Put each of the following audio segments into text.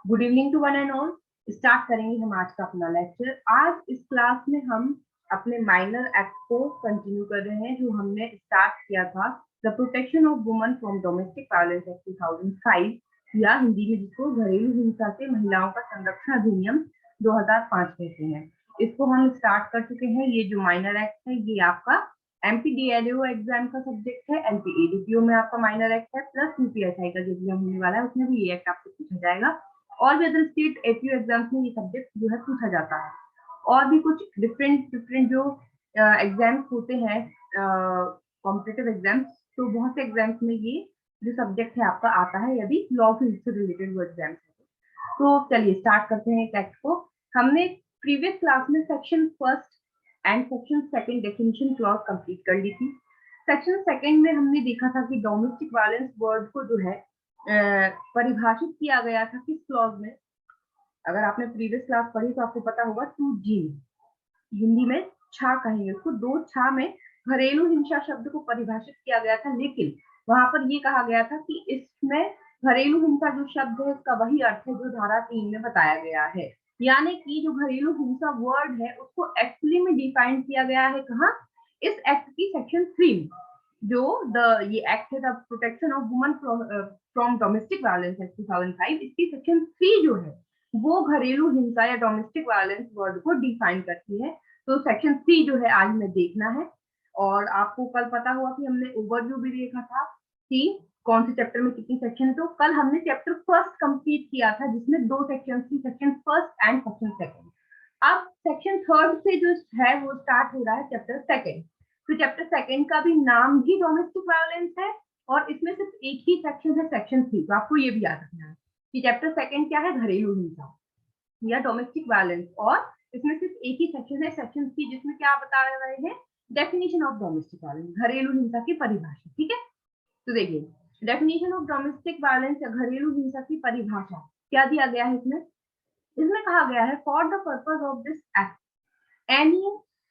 Good evening to one and all. Start करेंगे हम आज का अपना लेक्चर। आज इस क्लास में हम अपने माइनर एक्ट को कंटिन्यू कर रहे हैं जो हमने स्टार्ट किया था, the protection of woman from domestic violence act 2005, या हिंदी में जिसको घरेलू हिंसा से महिलाओं का संरक्षण अधिनियम 2005 कहते हैं। इसको हम स्टार्ट कर चुके हैं। ये जो माइनर एक्ट है ये आपका एमपीडीएलओ एग्जाम का सब्जेक्ट है, एलपीएडीपीओ में आपका माइनर एक्ट है, प्लस यूपीएसआई का जो एग्जाम होने वाला है उसमें भी ये एक्ट आपसे पूछा जाएगा। और भी अदर स्टेट एपीओ एग्जाम्स में ये सब्जेक्ट जो है पूछा जाता है। और भी कुछ डिफरेंट जो एग्जाम्स होते हैं कॉम्पिटिटिव एग्जाम्स, तो बहुत से एग्जाम्स में ये जो सब्जेक्ट है आपका आता है यदि लॉ फील्ड से रिलेटेड वो एग्जाम्स है। तो चलिए स्टार्ट करते हैं एक्ट को। हमने प्रीवियस क्लास में section first and section second definition clause complete कर ली थी। सेक्शन सेकंड में हमने देखा था कि डोमेस्टिक वायलेंस वर्ड को जो है परिभाषित किया गया था किस क्लॉज में। अगर आपने प्रीवियस क्लास पढ़ी तो आपको पता होगा 2G, हिंदी में छा कहेंगे उसको, 2 में घरेलू हिंसा शब्द को परिभाषित किया गया था, लेकिन वहां पर ये कहा गया था कि इसमें घरेलू हिंसा जो शब्द है उसका वही अर्थ है जो धारा 3 में बताया गया है। यानी कि जो घरेलू हिंसा वर्ड है उसको एक्चुअली में डिफाइन किया गया है कहाँ, इस एक्ट की सेक्शन 3 में। जो ये एक्ट है the protection of woman from domestic violence act 2005, इसकी सेक्शन 3 जो है वो घरेलू हिंसा या डोमेस्टिक वायलेंस वर्ड को डिफाइन करती है। तो सेक्शन 3 जो है आज में देखना है। और आपको कल पता हुआ कि हमने ओवरव्यू भी देखा था कि कौन से चैप्टर में कितनी सेक्शन है। तो कल हमने चैप्टर फर्स्ट कंप्लीट किया था जिसमें 2 सेक्शन थी, section first and section second. अब सेक्शन थर्ड से जो है वो स्टार्ट हो रहा है चैप्टर सेकंड। तो चैप्टर सेकंड का भी नाम भी डोमेस्टिक वायलेंस है और इसमें सिर्फ एक ही सेक्शन है, सेक्शन 3। तो आपको ये भी याद रखना है कि चैप्टर सेकंड क्या है, घरेलू हिंसा या डोमेस्टिक वायलेंस, और इसमें सिर्फ एक ही सेक्शन है, सेक्शन 3, जिसमें क्या बता रहे हैं, डेफिनेशन ऑफ डोमेस्टिक वायलेंस, घरेलू हिंसा की परिभाषा। ठीक है, तो देखिए डेफिनेशन ऑफ डोमेस्टिक वायलेंस या घरेलू हिंसा की परिभाषा क्या दिया गया है इसमें। इसमें कहा गया है for the purpose of this act any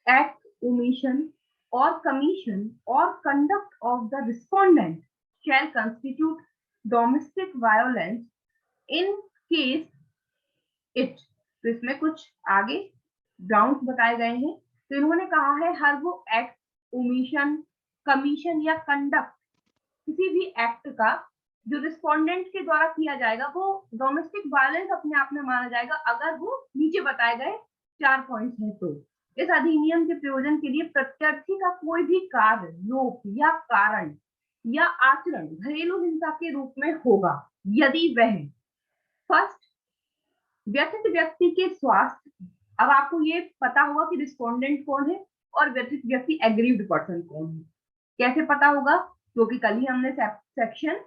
act omission or commission or conduct of the respondent shall constitute domestic violence in case it। तो इसमें कुछ आगे ग्राउंड्स बताए गए हैं। तो इन्होंने कहा है हर वो एक्ट, ओमिशन, कमीशन या कंडक्ट, किसी भी एक्ट का जो रिस्पोंडेंट के द्वारा किया जाएगा वो डोमेस्टिक वायलेंस अपने आप में माना जाएगा अगर वो नीचे बताए गए 4 पॉइंट्स हैं। तो इस अधिनियम के प्रयोजन के लिए प्रत्यर्थी का कोई भी कार्य, लोक या कारण या आचरण घरेलू हिंसा के रूप में होगा यदि वह फर्स्ट व्यथित व्यक्ति के स्वास्थ्य। अब आपको ये पता होगा कि रिस्पोंडेंट कौन है और व्यथित व्यक्ति एग्रीव्ड पर्सन कौन है। कैसे पता होगा, क्योंकि कल ही हमने सेक्शन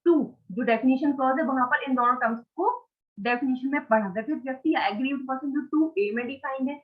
2 जो डेफिनेशन क्लॉज है वहां पर इन दोनों टर्म्स को डेफिनेशन में पढ़ा। व्यथित व्यक्ति या एग्रीव्ड पर्सन जो 2A में डिफाइंड है,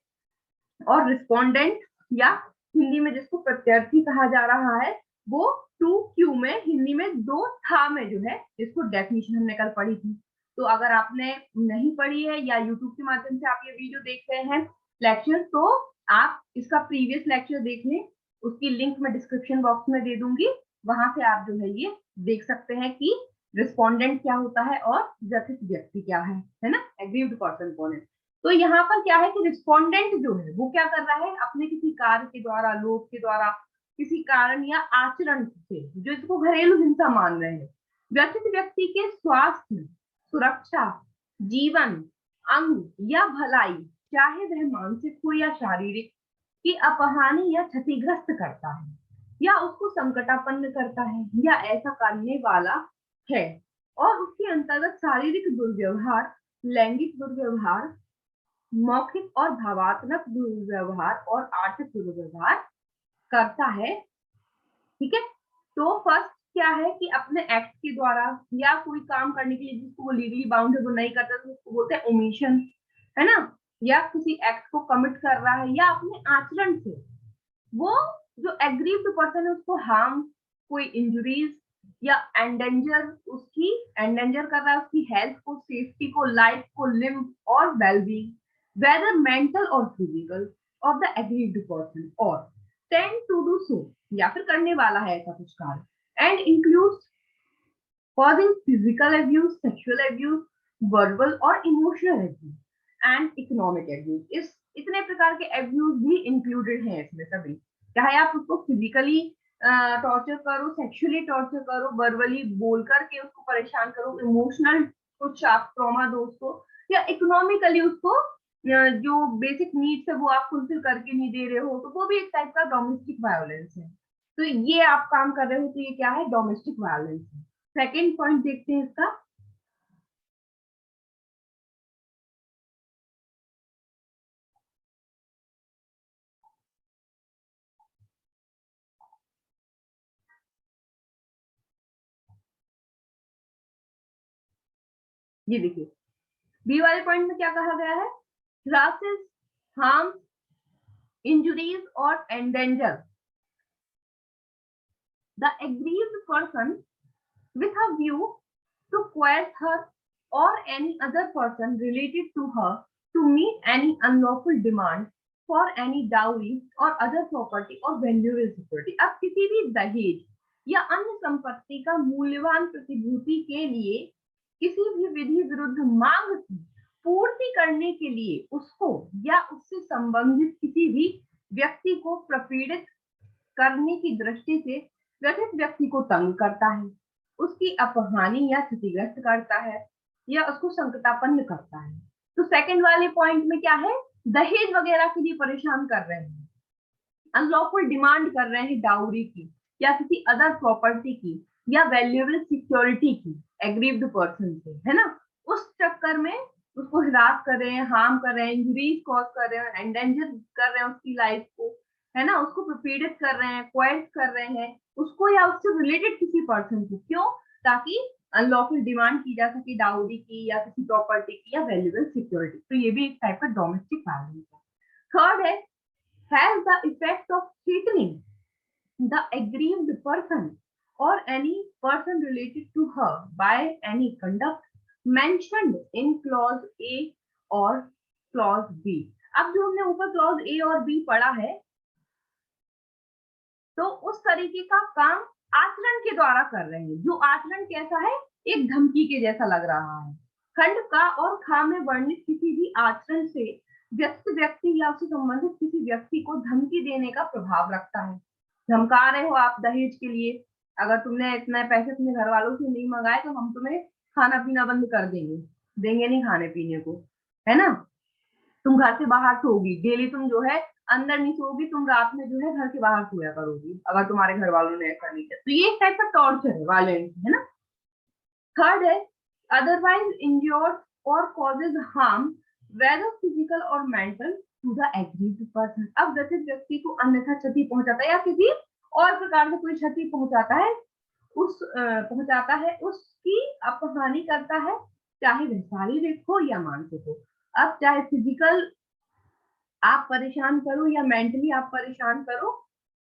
और रिस्पोंडेंट या हिंदी में जिसको प्रत्यर्थी कहा जा रहा है वो 2Q में, हिंदी में 2 था में जो है, जिसको डेफिनेशन हमने कल पढ़ी थी। तो अगर आपने नहीं पढ़ी है या यूट्यूब के माध्यम से आप ये वीडियो देख रहे हैं लेक्चर, तो आप इसका प्रीवियस लेक्चर देख लें, उसकी लिंक मैं डिस्क्रिप्शन बॉक्स में दे दूंगी, वहां से आप जो है ये देख सकते हैं कि रिस्पोंडेंट क्या होता है और व्यथित व्यक्ति क्या है ना, एग्रीव्ड पर्सन कौन है। तो यहाँ पर क्या है कि रिस्पोंडेंट जो है वो क्या कर रहा है, अपने किसी कार्य के द्वारा, लोक के द्वारा, किसी कारण या आचरण से जो इसको घरेलू हिंसा मान रहे हैं, व्यथित व्यक्ति के स्वास्थ्य, सुरक्षा, जीवन, अंग या भलाई, चाहे वह मानसिक हो या शारीरिक, की अपहानि या क्षतिग्रस्त करता है या उसको संकटापन्न करता है या ऐसा करने वाला है, और उसके अंतर्गत शारीरिक दुर्व्यवहार, लैंगिक दुर्व्यवहार, मौखिक और भावात्मक दुर्व्यवहार और आर्थिक दुर्व्यवहार करता है। ठीक है, तो फर्स्ट क्या है कि अपने एक्ट के द्वारा या कोई काम करने के लिए जिसको वो लीगली बाउंड है वो नहीं करता तो उसको बोलते हैं ओमिशन, है ना, या किसी एक्ट को कमिट कर रहा है या अपने आचरण से वो जो एग्रीव्ड पर्सन है उसको हार्म, कोई इंजुरीज या एंडेंजर कर रहा है उसकी हेल्थ को, सेफ्टी को, लाइफ को, लिम्ब और wellbeing, whether mental or physical of the aggrieved person or tend to do so, या फिर करने वाला है ऐसा कुछ कार्य, and includes causing physical abuse, sexual abuse, verbal और emotional abuse and economic abuse. इस इतने प्रकार के एब्यूज भी इंक्लूडेड हैं इसमें सभी, चाहे आप उसको फिजिकली टॉर्चर करो, सेक्सुअली टॉर्चर करो, वर्बली बोल करके उसको परेशान करो, इमोशनल कुछ आप ट्रॉमा दो उसको, या इकोनॉमिकली उसको जो बेसिक नीड्स है वो आप फुलफिल करके नहीं दे रहे हो, तो वो भी एक टाइप का डोमेस्टिक वायलेंस है। तो ये आप काम कर रहे हो तो ये क्या है, डोमेस्टिक वायलेंस है। सेकेंड पॉइंट देखते हैं इसका। ये देखिए, बी वाले पॉइंट में क्या कहा गया है, क्लासेस हार्म, इंजुरीज और endanger the aggrieved person with a view to coerce her or any other person related to her to meet any unlawful demand for any dowry or other property or valuable security। अब किसी भी दहेज या अन्य संपत्ति का मूल्यवान प्रतिभूति के लिए किसी भी विधि विरुद्ध मांग की पूर्ति करने के लिए उसको या उससे संबंधित किसी भी व्यक्ति को प्रपीड़ित करने की दृष्टि से ग्रसित व्यक्ति को तंग करता है, उसकी अपहानि या क्षतिग्रस्त करता है, या उसको संकटापन्न करता है। तो सेकंड वाले पॉइंट में क्या है, दहेज वगैरह के लिए परेशान कर रहे हैं, अनलॉफुल डिमांड कर रहे हैं डाउरी की या किसी अदर प्रॉपर्टी की या वैल्यूएबल सिक्योरिटी की एग्रीव्ड पर्सन से, है ना, उस चक्कर में उसको हिरास कर रहे हैं, हार्म कर रहे हैं, इंजरीज कॉज कर रहे हैं, एंडेंजर कर रहे हैं उसकी लाइफ को, है ना, उसको प्रपीड़ित कर रहे हैं, क्वाइट कर रहे हैं उसको या उससे रिलेटेड किसी पर्सन को, क्यों, ताकि अनलॉफुल डिमांड की जा सके डाउरी की या किसी प्रॉपर्टी की या वैल्यूएबल सिक्योरिटी। तो ये भी एक टाइप का डोमेस्टिक वायलेंस है। थर्ड है, has the effect of threatening the aggrieved person or any person related to her by any conduct mentioned in clause A or clause B। अब जो हमने ऊपर clause A और B पढ़ा है, तो उस तरीके का काम आचरण के द्वारा कर रहे हैं, जो आचरण कैसा है, एक धमकी के जैसा लग रहा है। खंड का और खा में वर्णित किसी भी आचरण से व्यस्त व्यक्ति या उससे संबंधित किसी व्यक्ति को धमकी देने का प्रभाव रखता है। धमका रहे हो आप दहेज के लिए, अगर तुमने इतने पैसे अपने घर वालों से नहीं मंगाए तो हम तुम्हें खाना पीना बंद कर देंगे, देंगे नहीं खाने पीने को, है ना, तुम घर से बाहर सोओगी डेली, तुम जो है अंदर नहीं सोओगी, तुम रात में जो है घर के बाहर सोया करोगी अगर तुम्हारे घर वालों ने ऐसा नहीं किया। तो ये एक टाइप का टॉर्चर है, वायलेंस है ना। थर्ड है, अदरवाइज इंज्योर्ड और कॉजेज हार्म वेदर फिजिकल और mental to the aggrieved person. अब ग्रसित व्यक्ति को अन्यथा क्षति पहुंचाता है या किसी और प्रकार से कोई क्षति पहुंचाता है, उसकी अपहानि करता है, चाहे वह शारीरिक हो या मानसिक हो। अब चाहे फिजिकल आप परेशान करो या मेंटली आप परेशान करो,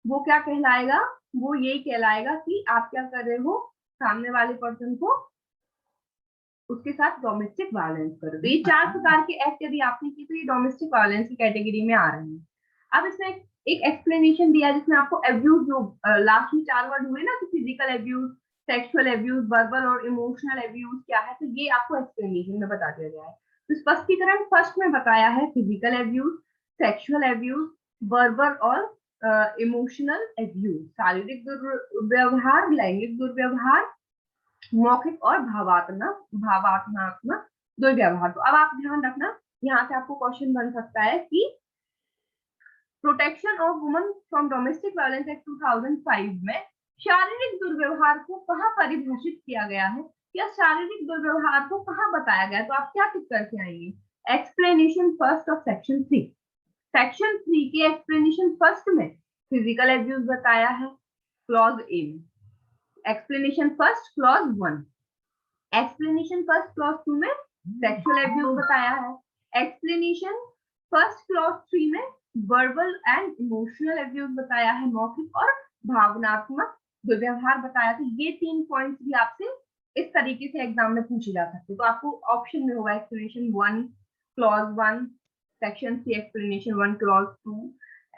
वो क्या कहलाएगा, वो यही कहलाएगा कि आप क्या कर रहे हो, सामने वाले पर्सन को उसके साथ डोमेस्टिक वायलेंस करो। तो ये 4 प्रकार के एक्ट यदि आपने की तो ये डोमेस्टिक वायलेंस की कैटेगरी में आ रहे हैं। अब इसमें एक एक्सप्लेनेशन दिया जिसमें आपको एब्यूज, जो लास्ट में 4 वर्ड हुए ना, तो physical abuse, sexual abuse, verbal और इमोशनल एब्यूज क्या है, तो ये आपको एक्सप्लेनेशन में बता दिया गया है। तो स्पष्टीकरण फर्स्ट में बताया है physical abuse, sexual abuse, verbal और इमोशनल एब्यूज, शारीरिक दुर्व्यवहार, लैंगिक दुर्व्यवहार, मौखिक और भावात्मक दुर्व्यवहार। तो अब आप ध्यान रखना, यहाँ से आपको क्वेश्चन बन सकता है कि protection of woman from domestic violence act 2005 में शारीरिक दुर्व्यवहार को कहाँ परिभाषित किया गया है या शारीरिक दुर्व्यवहार को कहाँ बताया गया है, तो आप क्या टिक करके आएंगे, explanation first of section 3। Section 3 के एक्सप्लेनेशन फर्स्ट में फिजिकल एब्यूज बताया है क्लॉज ए में, explanation first clause 1, explanation first clause 2 में सेक्सुअल एब्यूज बताया है, एक्सप्लेनेशन फर्स्ट क्लॉज 3 में वर्बल एंड इमोशनल एब्यूज बताया है, मौखिक और भावनात्मक दुर्व्यवहार बताया। तो ये 3 पॉइंट्स भी आपसे इस तरीके से एग्जाम में पूछे जा सकते हैं। तो आपको ऑप्शन में होगा explanation 1 clause 1, section 3 explanation 1 clause 2,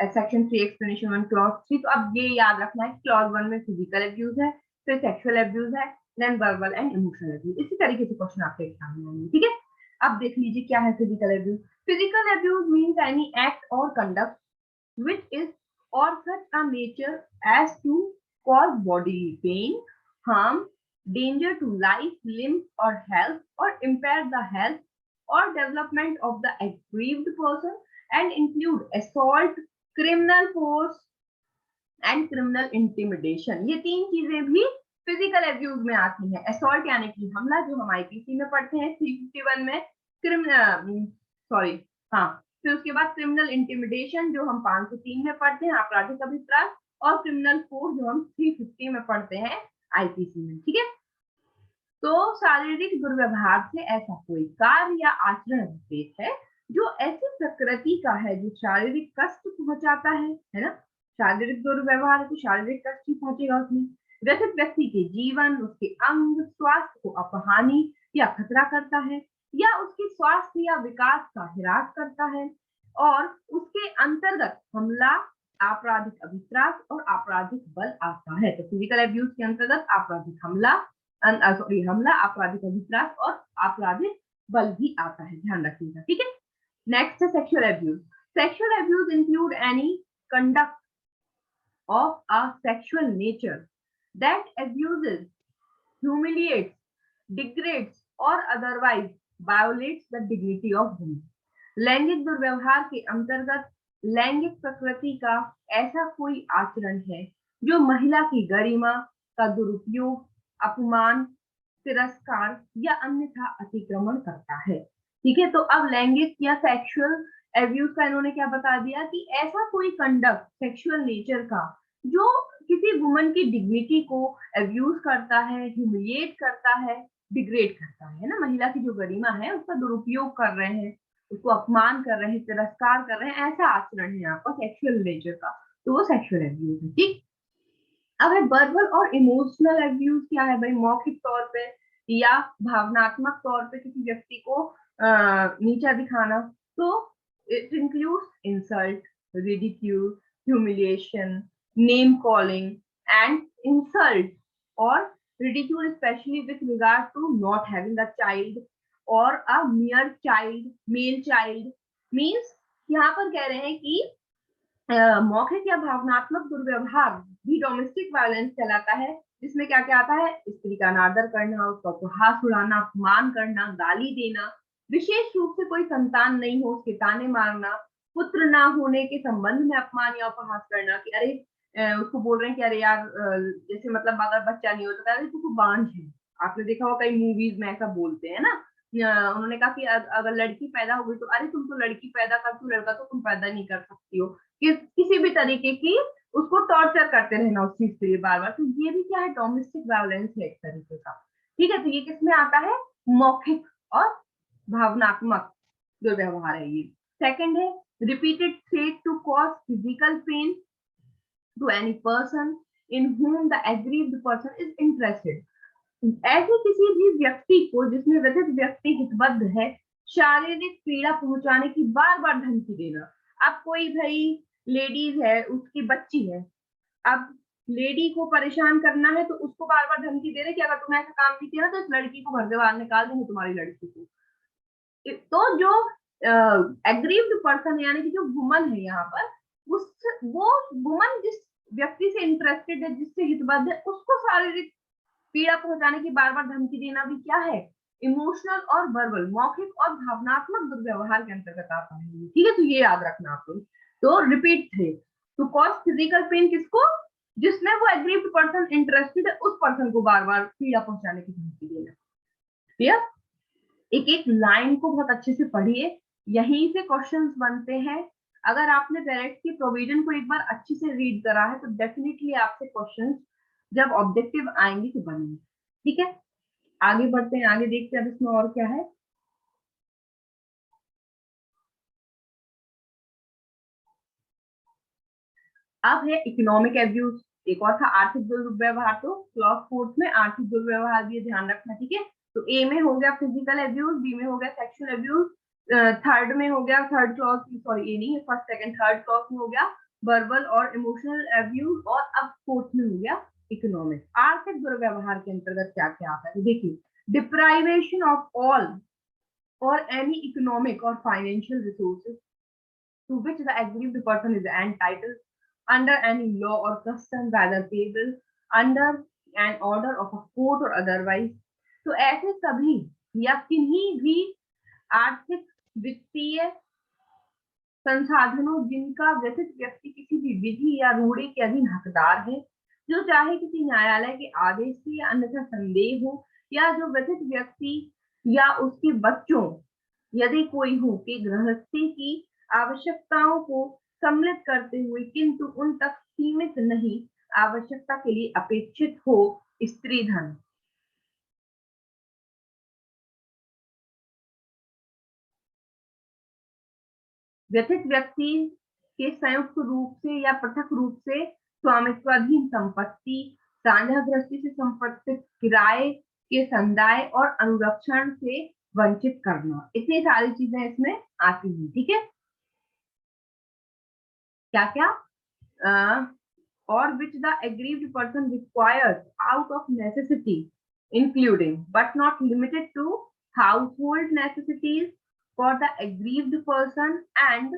section 3 explanation 1 clause 3। तो अब ये याद रखना है, क्लॉज 1 में फिजिकल एब्यूज है, फिर सेक्सुअल एब्यूज है, then verbal and emotional abuse. इसी तरीके से क्वेश्चन आपके एग्जाम में आएंगे, ठीक है। अब देख लीजिए क्या है physical abuse. Physical abuse means any act और conduct which is or such a nature as to cause bodily pain, harm, danger to life, limb or health, or impair the health or development of the aggrieved person, and include assault, criminal force and criminal intimidation। ये तीन चीजें भी physical abuse में आती हैं। Assault यानी कि हमला, जो हम आईपीसी में पढ़ते हैं 351 में, क्रिमिनल सॉरी हाँ, फिर उसके बाद क्रिमिनल इंटिमिडेशन जो हम 503 में पढ़ते हैं आपराधिक अभिप्राय, और क्रिमिनल फोर्स जो हम 350 में पढ़ते हैं आईपीसी में, ठीक है। तो शारीरिक दुर्व्यवहार से ऐसा कोई कार्य या आचरण विशेष है जो ऐसी प्रकृति का है जो शारीरिक कष्ट पहुंचाता है ना। शारीरिक दुर्व्यवहार है तो शारीरिक कष्ट ही पहुंचेगा उसमें। व्यथित व्यक्ति के जीवन, उसके अंग, स्वास्थ्य को अपहानि या खतरा करता है, या उसके स्वास्थ्य या विकास का हिरास करता है, और उसके अंतर्गत हमला, आपराधिक अभिप्राय और आपराधिक बल आता है। तो फिजिकल एब्यूज के अंतर्गत आपराधिक हमला, हमला, आपराधिक अभिप्राय और आपराधिक बल भी आता है, ध्यान रखिएगा, ठीक है। नेक्स्ट है sexual abuse. Sexual abuse include any conduct of a sexual nature that abuses, humiliates, degrades or otherwise violates the dignity of women। लैंगिक दुर्व्यवहार के अंतर्गत लैंगिक प्रकृति का ऐसा कोई आचरण है जो महिला की गरिमा का दुरुपयोग, अपमान, तिरस्कार या अन्यथा अतिक्रमण करता है, ठीक है। तो अब लैंगिक या सेक्सुअल एब्यूज का इन्होंने क्या बता दिया कि ऐसा कोई कंडक्ट सेक्सुअल नेचर का जो किसी वुमन की डिग्निटी को एब्यूज करता है, ह्यूमिलिएट करता है, डिग्रेड करता है ना, महिला की जो गरिमा है उसका दुरुपयोग कर रहे हैं, उसको अपमान कर रहे हैं, तिरस्कार कर रहे हैं, ऐसा आचरण है आपका सेक्सुअल नेचर का, तो वो सेक्सुअल एब्यूज है, ठीक। अब है वर्बल और इमोशनल एब्यूज। क्या है भाई? मौखिक तौर पे या भावनात्मक तौर पे किसी व्यक्ति को नीचा दिखाना। तो it includes insult, ridicule, humiliation, name calling and insult or ridicule, especially with regard to not having a child or a mere child, male child। means यहाँ पर कह रहे हैं कि मौखिक या भावनात्मक दुर्व्यवहार भी डोमेस्टिक वायलेंस कहलाता है, जिसमें क्या क्या आता है? स्त्री का अनादर करना, उसका उपहास उड़ाना, अपमान करना, गाली देना, विशेष रूप से कोई संतान नहीं हो उसके ताने मारना, पुत्र ना होने के संबंध में अपमान या उपहास करना कि अरे उसको बोल रहे हैं कि अरे यार जैसे मतलब अगर बच्चा नहीं होता अरे तू बांझ है। आपने देखा होगा कई मूवीज में ऐसा बोलते हैं ना। उन्होंने कहा कि अगर लड़की पैदा हो गई तो अरे तुम तो लड़की पैदा कर, तू लड़का तो तुम पैदा नहीं कर सकती हो। किसी भी तरीके की उसको टॉर्चर करते रहना उस चीज के लिए बार बार। तो ये भी क्या है? डोमेस्टिक वायलेंस है एक तरीके का, ठीक है। तो ये किसमें आता है? मौखिक और भावनात्मक दुर्व्यवहार है ये। सेकंड है repeated threat to cause physical pain to any person in whom the aggrieved person is interested। ऐसे किसी भी व्यक्ति को जिसमें व्यथित व्यक्ति हितबद्ध है शारीरिक पीड़ा पहुंचाने की बार बार धमकी देना। अब कोई भाई लेडीज है, उसकी बच्ची है, अब लेडी को परेशान करना है तो उसको बार बार धमकी दे रहे कि अगर तुम ऐसा काम नहीं किया तो इस लड़की को घर से बाहर निकाल देंगे तुम्हारी लड़की को। तो जो एग्रीव्ड पर्सन यानी कि जो वुमन है यहाँ पर, वो वुमन जिस व्यक्ति से इंटरेस्टेड है, जिससे हितबद्ध है, उसको शारीरिक पीड़ा पहुंचाने की बार बार धमकी देना भी क्या है? इमोशनल और वर्बल, मौखिक और भावनात्मक दुर्व्यवहार के अंतर्गत आता है, ठीक है। तो ये याद रखना आप लोग। तो रिपीट थे टू कॉज फिजिकल पेन किसको? जिसमें वो एग्रीव्ड पर्सन इंटरेस्टेड है उस पर्सन को बार बार पीड़ा पहुंचाने की धमकी देना, क्लियर। एक एक लाइन को बहुत अच्छे से पढ़िए, यहीं से क्वेश्चंस बनते हैं। अगर आपने डायरेक्ट की प्रोविजन को एक बार अच्छे से रीड करा है तो डेफिनेटली आपसे क्वेश्चंस जब ऑब्जेक्टिव आएंगे तो बनेंगे, ठीक है। आगे बढ़ते हैं, आगे देखते हैं अब इसमें और क्या है। अब है इकोनॉमिक एब्यूज। एक और था आर्थिक दुर्व्यवहार, तो क्लॉज 4 में आर्थिक दुर्व्यवहार भी ध्यान रखना, ठीक है। तो ए में हो गया फिजिकल एब्यूज, बी में हो गया सेक्सुअल एब्यूज, थर्ड में हो गया, थर्ड क्लॉज, सॉरी ए नहीं है, फर्स्ट सेकंड थर्ड क्लॉज में हो गया वर्बल और इमोशनल एब्यूज, और अब फोर्थ में हो गया इकोनॉमिक, आर्थिक दुर्व्यवहार के अंतर्गत क्या क्या आता है? देखिए, deprivation of all or any economic or financial resources to which the aggrieved person is entitled under any law or custom, whether payable under an order of a court or otherwise। तो ऐसे सभी या किन्हीं भी आर्थिक, वित्तीय संसाधनों जिनका व्यथित व्यक्ति किसी भी विधि या रूढ़ि के अधीन हकदार है, जो चाहे किसी न्यायालय के आदेश से या अन्यथा संदेह हो, या जो व्यथित व्यक्ति या उसके बच्चों यदि कोई हो के गृहस्थी की आवश्यकताओं को सम्मिलित करते हुए किंतु उन तक सीमित नहीं आवश्यकता के लिए अपेक्षित हो स्त्री धन। व्यथित व्यक्ति के संयुक्त रूप से या पृथक रूप से स्वामित्वाधीन संपत्ति, साझा गृहस्थी से संपत्ति, किराए के संदाय और अनुरक्षण से वंचित करना, इतनी सारी चीजें इसमें आती हैं। ठीक है, क्या क्या? और which the aggrieved person requires out of necessity, including but not limited to household necessities for the aggrieved person and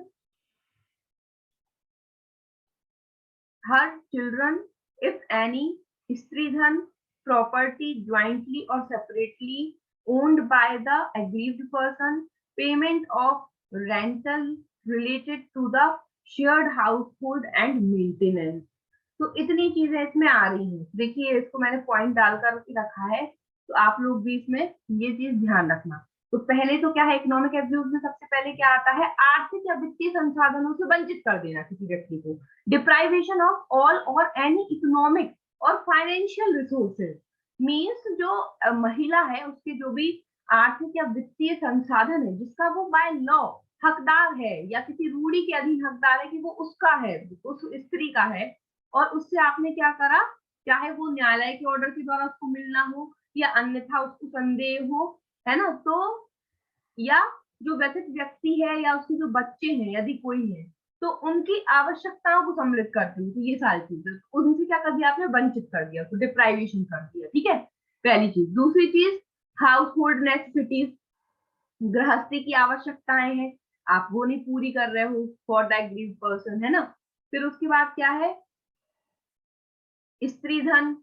her children, if any, stridhan, property jointly or separately owned by the aggrieved person, payment of rental related to the shared household and maintenance। तो इतनी चीजें इसमें आ रही हैं। देखिए, इसको मैंने point डालकर रखा है, तो आप लोग भी इसमें ये चीज ध्यान रखना। तो पहले तो क्या है, इकोनॉमिक एब्यूज में सबसे पहले क्या आता है? आर्थिक या वित्तीय संसाधनों से वंचित कर देना किसी व्यक्ति को। डिप्राइवेशन ऑफ ऑल और एनी इकोनॉमिक और फाइनेंशियल रिसोर्सेज मीन्स जो महिला है उसके जो भी आर्थिक या वित्तीय संसाधन है जिसका वो बाय लॉ हकदार है या किसी रूढ़ी के अधीन हकदार है कि वो उसका है, उस स्त्री का है, और उससे आपने क्या करा, चाहे वो न्यायालय के ऑर्डर के द्वारा उसको मिलना हो या अन्यथा उसको संदेह हो, है ना, तो या जो व्यथित व्यक्ति है या उसके जो बच्चे हैं यदि कोई है, तो उनकी आवश्यकताओं को सम्मिलित करती है। तो ये सारी चीजें उनसे क्या कर दिया आपने? वंचित कर दिया, तो डिप्राइवेशन कर दिया। ठीक है, पहली चीज। दूसरी चीज, हाउस होल्ड नेसेसिटीज, गृहस्थी की आवश्यकताएं हैं, आप वो नहीं पूरी कर रहे हो फॉर द एग्रीव्ड पर्सन, है ना। फिर उसके बाद क्या है? स्त्री धन,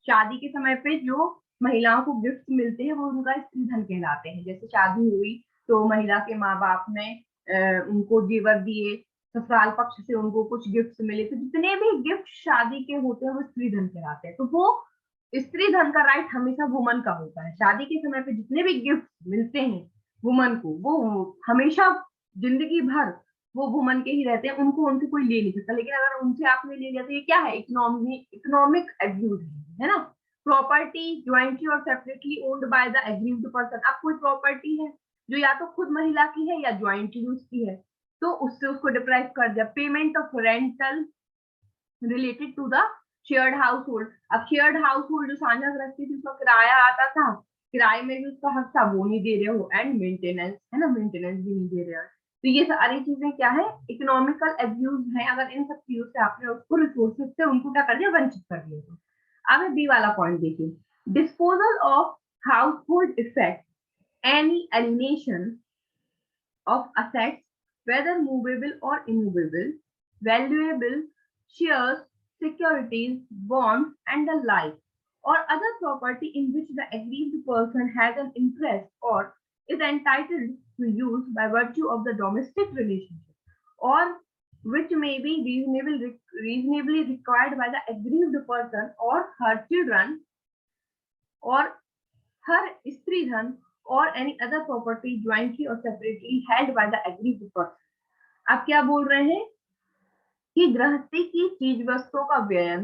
शादी के समय पे जो महिलाओं को गिफ्ट मिलते हैं वो उनका स्त्री धन कहलाते हैं। जैसे शादी हुई तो महिला के माँ बाप ने उनको जेवर दिए, ससुराल पक्ष से उनको कुछ गिफ्ट मिले, तो जितने भी गिफ्ट शादी के होते हैं वो स्त्री धन कहलाते हैं। तो वो स्त्री धन का राइट हमेशा वुमन का होता है। शादी के समय पे जितने भी गिफ्ट मिलते हैं वुमन को, वो हमेशा जिंदगी भर वो वुमन के ही रहते हैं, उनको उनसे कोई ले नहीं सकता। लेकिन अगर उनसे आपने ले लिया तो ये क्या है? इकोनॉमिक एब्यूज है ना। प्रॉपर्टी ज्वाइंटली और separately owned by the aggrieved person, अब कोई प्रॉपर्टी है जो या तो खुद महिला की है या ज्वाइंटली उसकी है, तो उससे उसको डिप्राइव कर दिया। Payment of rental related to the shared household, अब शेयर्ड हाउस होल्ड जो साझा गृहस्थी थी उसका किराया आता था, किराए में भी उसका हक था, वो नहीं दे रहे हो। एंड मेंटेनेंस, है ना, मेंटेनेंस भी नहीं दे रहे हो। तो ये सारी चीजें क्या है? इकोनॉमिकल एब्यूज है। अगर इन सब चीजों से आपने उसको रिसोर्सेज से उनको क्या कर दिया? वंचित कर दिया। तो अब बी वाला पॉइंट देखिए, disposal of house hold effect any alienation of assets, whether movable or immovable, valuable shares, securities, bonds, and the like, or other property in which the aggrieved person has an interest or is entitled to use by virtue of the domestic relationship, or which may be reasonably required by the aggrieved person or her children or her stridhan or any other property jointly or separately held by the aggrieved person। अब क्या बोल रहे हैं कि गृहस्थी की चीज वस्तुओं का व्ययन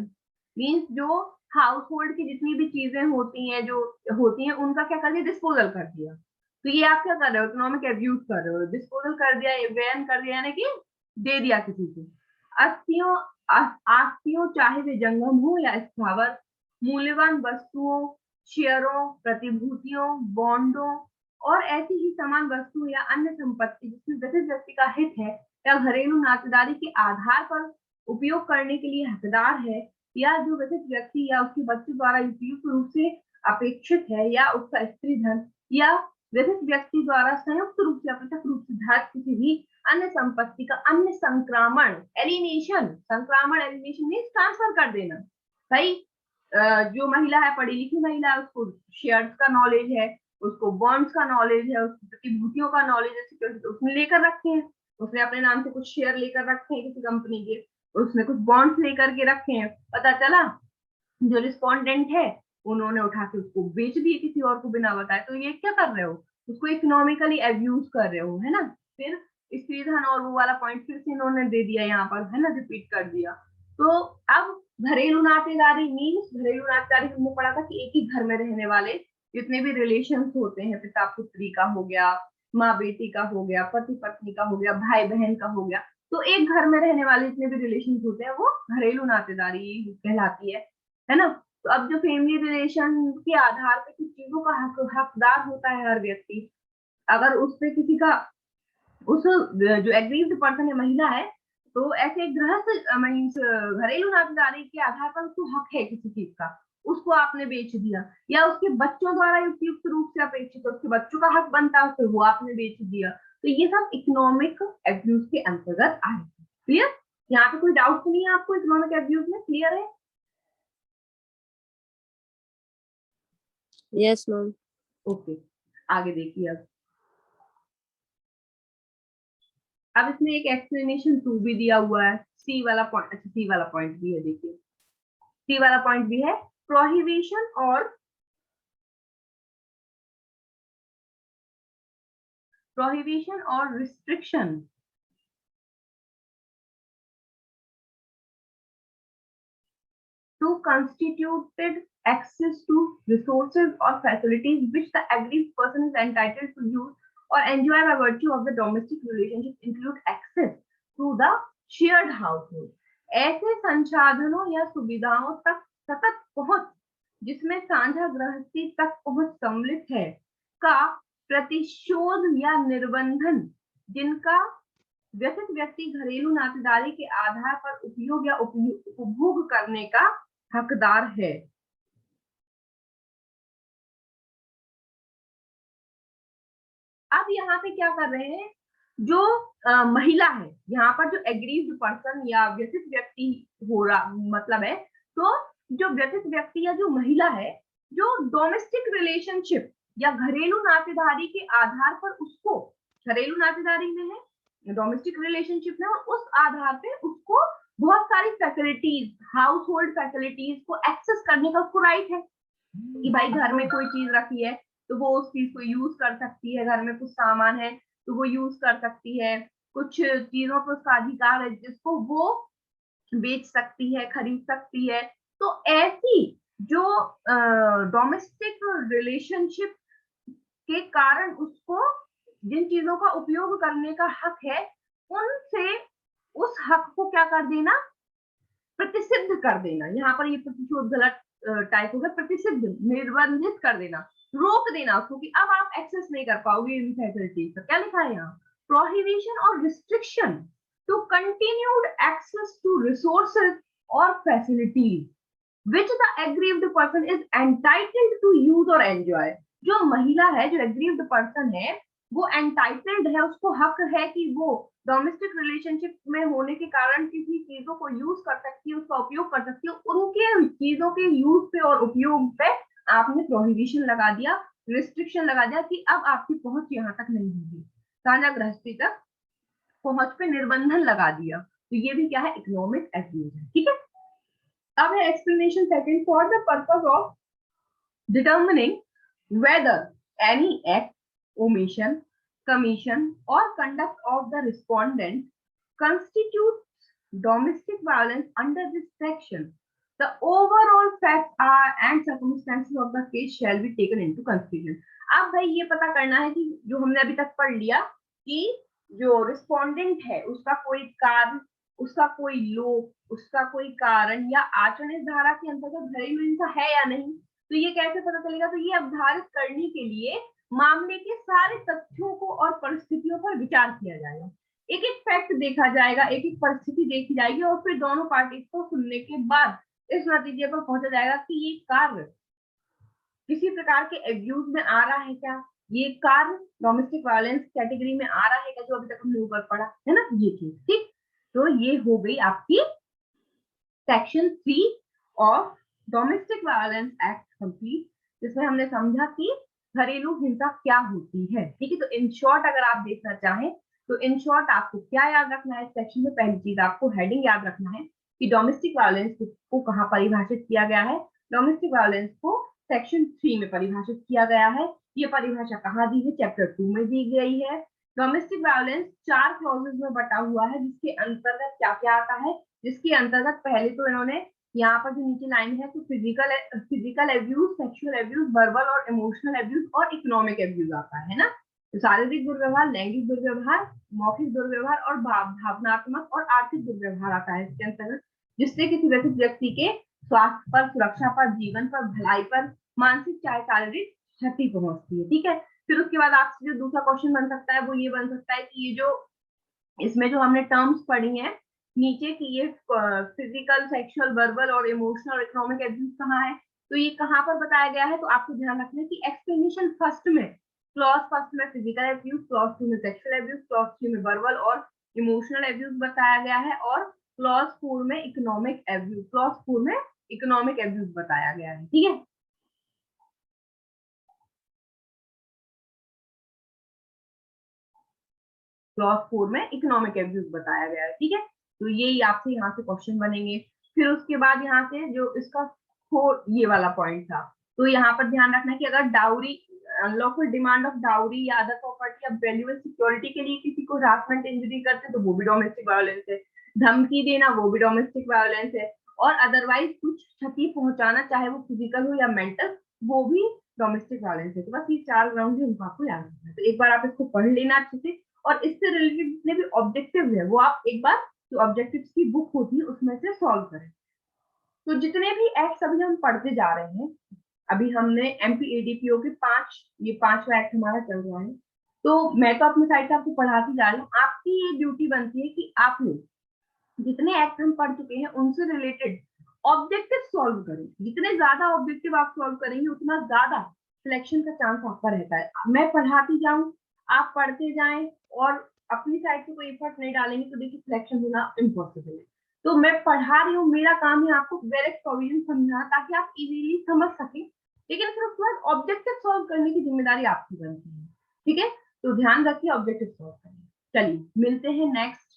मीन्स जो हाउस होल्ड की जितनी भी चीजें होती हैं जो होती हैं उनका क्या कर दिया? डिस्पोजल कर दिया। तो ये आप क्या कर रहे हो? इकोनॉमिक एब्यूज कर रहे हो। डिस्पोजल कर दिया, व्ययन कर दिया, यानी कि दे दिया किसी को। आस्तियों चाहे वे जंगम हो या स्थावर, मूल्यवान वस्तुओं, शेयरों, प्रतिभूतियों, बॉन्डों और ऐसी ही समान वस्तु या अन्य संपत्ति जिसमें व्यक्ति व्यक्ति का हित है या घरेलू नातेदारी के आधार पर उपयोग करने के लिए हकदार है, या जो व्यथित व्यक्ति या उसके बच्चे द्वारा उपयुक्त रूप से अपेक्षित है, या उसका स्त्री धन या व्यथित व्यक्ति द्वारा संयुक्त रूप से अपेक्षित रूप से धारित किसी भी अन्य संपत्ति का अन्य संक्रामण, एलिनेशन, संक्रामण एलिनेशन मीन्स ट्रांसफर कर देना। भाई जो महिला है, पढ़ी लिखी महिला है, उसको शेयर्स का नॉलेज है, उसको बॉन्ड्स का नॉलेज है, उसको प्रतिभूतियों का नॉलेज है, सिक्योरिटी उसने लेकर रखे हैं, उसने अपने नाम से कुछ शेयर लेकर रखे हैं किसी कंपनी के, उसने कुछ बॉन्ड्स लेकर के रखे हैं, पता चला जो रिस्पोंडेंट है उन्होंने उठा के उसको बेच दिए किसी और को बिना बताए, तो ये क्या कर रहे हो, उसको इकोनॉमिकली एब्यूज कर रहे हो, है ना। फिर स्त्री धन और वो वाला पॉइंट फिर से इन्होंने दे दिया यहाँ पर, है ना, रिपीट कर दिया। तो अब घरेलू नातेदारी मीन्स, घरेलू नातेदारी हमने पढ़ा था कि एक ही घर में रहने वाले जितने भी रिलेशंस होते हैं, पिता पुत्री का हो गया, माँ बेटी का हो गया, पति पत्नी का हो गया, भाई बहन का हो गया, तो एक घर में रहने वाले जितने भी रिलेशन होते हैं वो घरेलू नातेदारी कहलाती है ना। तो अब जो फैमिली रिलेशन के आधार पे कुछ चीजों का हकदार होता है हर व्यक्ति, अगर उस पे किसी का, उस जो एग्रीव्ड पर्सन है, महिला है, तो ऐसे गृहस्थ मीन्स घरेलू नातेदारी के आधार पर उसको हक है किसी चीज का, उसको आपने बेच दिया, या उसके बच्चों द्वारा उपयुक्त रूप से अपेक्षित उसके बच्चों का हक बनता है, फिर वो आपने बेच दिया, तो ये सब इकोनॉमिक एब्यूज के अंतर्गत आए। क्लियर, यहाँ पे कोई डाउट तो नहीं है आपको इकोनॉमिक एब्यूज में, क्लियर है? Yes ma'am. ओके, आगे देखिए। अब इसमें एक एक्सप्लेनेशन 2 भी दिया हुआ है, सी वाला पॉइंट, अच्छा सी वाला पॉइंट भी है, देखिए सी वाला पॉइंट भी है, प्रोहिबिशन और restriction to constituted access to resources or facilities which the aggrieved person is entitled to use or enjoy by virtue of the domestic relationship include access to the shared household। ऐसे संसाधनों या सुविधाओं तक सतत पहुंच जिसमें साझा गृहस्थी तक पहुंच सम्मिलित है का प्रतिशोध या निर्बंधन, जिनका व्यथित व्यक्ति घरेलू नातेदारी के आधार पर उपयोग या उपभोग करने का हकदार है। अब यहाँ पे क्या कर रहे हैं, जो महिला है, यहाँ पर जो एग्रीव्ड पर्सन या व्यथित व्यक्ति हो रहा मतलब है, तो जो व्यथित व्यक्ति या जो महिला है, जो डोमेस्टिक रिलेशनशिप या घरेलू नातेदारी के आधार पर उसको, घरेलू नातेदारी में है, डोमेस्टिक रिलेशनशिप में, उस आधार पे उसको बहुत सारी फैसिलिटीज, हाउस होल्ड फैसिलिटीज को एक्सेस करने का उसको राइट है, कि भाई घर में कोई चीज रखी है तो वो उस चीज को यूज कर सकती है, घर में कुछ सामान है तो वो यूज कर सकती है, कुछ चीजों पर उसका अधिकार है जिसको वो बेच सकती है, खरीद सकती है। तो ऐसी जो डोमेस्टिक रिलेशनशिप के कारण उसको जिन चीजों का उपयोग करने का हक है, उनसे उस हक को क्या कर देना, प्रतिसिद्ध कर देना। यहाँ पर ये प्रतिशोध गलत टाइप हो गया, प्रतिसिद्ध, निर्बंधित कर देना, रोक देना उसको कि अब आप एक्सेस नहीं कर पाओगे इन फैसिलिटीज पर। क्या लिखा है यहाँ, प्रोहिबिशन और restriction to continued access to resources और facilities which the aggrieved person is entitled to use or enjoy। जो महिला है, जो aggrieved person है, वो entitled है, उसको हक है कि वो डोमेस्टिक रिलेशनशिप में होने के कारण किसी चीजों को यूज कर सकती है, उसका उपयोग कर सकती है, उनके चीजों के यूज पे और उपयोग पे आपने प्रोहिबिशन लगा दिया, रिस्ट्रिक्शन लगा दिया कि अब आपकी पहुंच यहाँ तक नहीं होगी, साझा गृहस्थी तक पहुंच पे निर्बंधन लगा दिया। तो ये भी क्या है, इकोनॉमिक एब्यूज है। ठीक है, अब है explanation second, for the purpose of determining whether any act, omission, commission or conduct of the respondent constitutes domestic violence under this section, the overall facts are and circumstances of the case shall be taken into consideration। अब भाई ये पता करना है कि जो हमने अभी तक पढ़ लिया कि जो रिस्पोंडेंट है उसका कोई कार्य, उसका कोई लोक, उसका कोई कारण या आचरण इस धारा के अंतर्गत घरेलू हिंसा है या नहीं, तो ये कैसे पता चलेगा, तो ये अवधारित करने के लिए मामले के सारे तथ्यों को और परिस्थितियों पर विचार किया जाएगा, एक एक फैक्ट देखा जाएगा, एक एक परिस्थिति देखी जाएगी और फिर दोनों पार्टी को सुनने के बाद इस नतीजे पर पहुंचा जाएगा कि ये कार्य किसी प्रकार के एब्यूज में आ रहा है क्या, ये कार्य डोमेस्टिक वायलेंस कैटेगरी में आ रहा है क्या, जो अभी तक हमने ऊपर पढ़ा है ना, ये चीज। ठीक, तो ये हो गई आपकी section 3 of domestic violence act complete, जिसमें हमने समझा कि घरेलू हिंसा क्या होती है। ठीक है, तो इन शॉर्ट अगर आप देखना चाहें तो इन शॉर्ट आपको क्या याद रखना है सेक्शन में, पहली चीज आपको हेडिंग याद रखना है कि डोमेस्टिक वायलेंस को कहाँ परिभाषित किया गया है। डोमेस्टिक वायलेंस को सेक्शन 3 में परिभाषित किया गया है। ये परिभाषा कहाँ दी है, चैप्टर 2 में दी गई है। डोमेस्टिक वायलेंस 4 क्लॉजेज में बटा हुआ है, जिसके अंतर्गत क्या क्या आता है, जिसके अंतर्गत पहले तो इन्होंने यहाँ पर जो नीचे लाइन है तो physical abuse, sexual abuse, verbal और इमोशनल एब्यूज और इकोनॉमिक एब्यूज आता है ना। तो शारीरिक दुर्व्यवहार, लैंगिक दुर्व्यवहार, मौखिक दुर्व्यवहार और भावनात्मक और आर्थिक दुर्व्यवहार आता है इसके अंतर्गत, जिससे किसी व्यक्ति के स्वास्थ्य पर, सुरक्षा पर, जीवन पर, भलाई पर, मानसिक चाहे शारीरिक क्षति पहुंचती है। ठीक है, फिर उसके बाद आपसे जो दूसरा क्वेश्चन बन सकता है वो ये बन सकता है कि ये जो इसमें जो हमने टर्म्स पढ़ी हैं नीचे की, ये फिजिकल, सेक्सुअल, वर्बल और इमोशनल और इकोनॉमिक एब्यूज कहाँ है, तो ये कहाँ पर बताया गया है, तो आपको ध्यान रखना है कि एक्सप्लेनेशन फर्स्ट में, क्लॉज फर्स्ट में फिजिकल एब्यूज, क्लॉज 2 में सेक्सुअल एब्यूज, क्लॉज 3 में वर्बल और इमोशनल एब्यूज बताया गया है, और क्लॉज 4 में इकोनॉमिक एब्यूज, क्लॉज 4 में इकोनॉमिक एब्यूज बताया गया है। ठीक है, क्लॉज 4 में इकोनॉमिक एब्यूज बताया गया है। ठीक है, तो ये आपसे यहाँ से क्वेश्चन बनेंगे। फिर उसके बाद यहाँ से जो इसका ये वाला पॉइंट था, तो यहाँ पर ध्यान रखना है कि अगर dowry, unlawful demand of dowry या अदर प्रॉपर्टी या वैल्यूएबल सिक्योरिटी के लिए किसी को हरासमेंट इंजरी करते तो वो भी डोमेस्टिक वायलेंस है, धमकी देना वो भी डोमेस्टिक वायलेंस है, और अदरवाइज कुछ क्षति पहुंचाना चाहे वो फिजिकल हो या मेंटल, वो भी डोमेस्टिक वायलेंस है। तो बस ये 4 ग्राउंड है, उनको आपको याद रखना है। तो एक बार आप इसको पढ़ लेना अच्छे से, और इससे रिलेटेड जितने भी ऑब्जेक्टिव है वो आप एक बार जो ऑब्जेक्टिव्स की बुक होती है उसमें से सॉल्व करें। तो जितने भी एक्ट अभी हम पढ़ते जा रहे हैं, अभी हमने एमपीएडीपीओ के 5, ये 5वां एक्ट हमारा चल रहा है, तो मैं तो अपनी साइड से आपको पढ़ाती जा रही हूँ। आपकी ये ड्यूटी बनती है कि आप लोग जितने एक्ट हम पढ़ चुके हैं उनसे रिलेटेड ऑब्जेक्टिव सॉल्व करें। जितने ज्यादा ऑब्जेक्टिव आप सॉल्व करेंगे उतना ज्यादा सिलेक्शन का चांस आपका रहता है। मैं पढ़ाती जाऊं, आप पढ़ते जाएं, और अपनी साइड से कोई एफर्ट नहीं डालेंगे तो देखिए सिलेक्शन होना इम्पॉसिबल है। तो मैं पढ़ा रही हूँ, मेरा काम है आपको वेरियस प्रोविजन समझाना ताकि आप इजीली समझ सकें, लेकिन फिर उसके बाद ऑब्जेक्टिव सॉल्व करने की जिम्मेदारी आपकी बनती है। ठीक है, तो ध्यान रखिए ऑब्जेक्टिव सॉल्व करें। चलिए मिलते हैं नेक्स्ट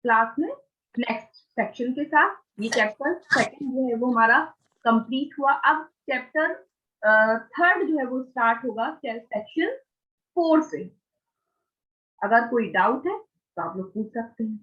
क्लास में नेक्स्ट सेक्शन के साथ। ये चैप्टर सेकंड जो है वो हमारा कंप्लीट हुआ। अब चैप्टर थर्ड जो है वो स्टार्ट होगा सेक्शन 4 से। अगर कोई डाउट है तो आप लोग पूछ सकते हैं।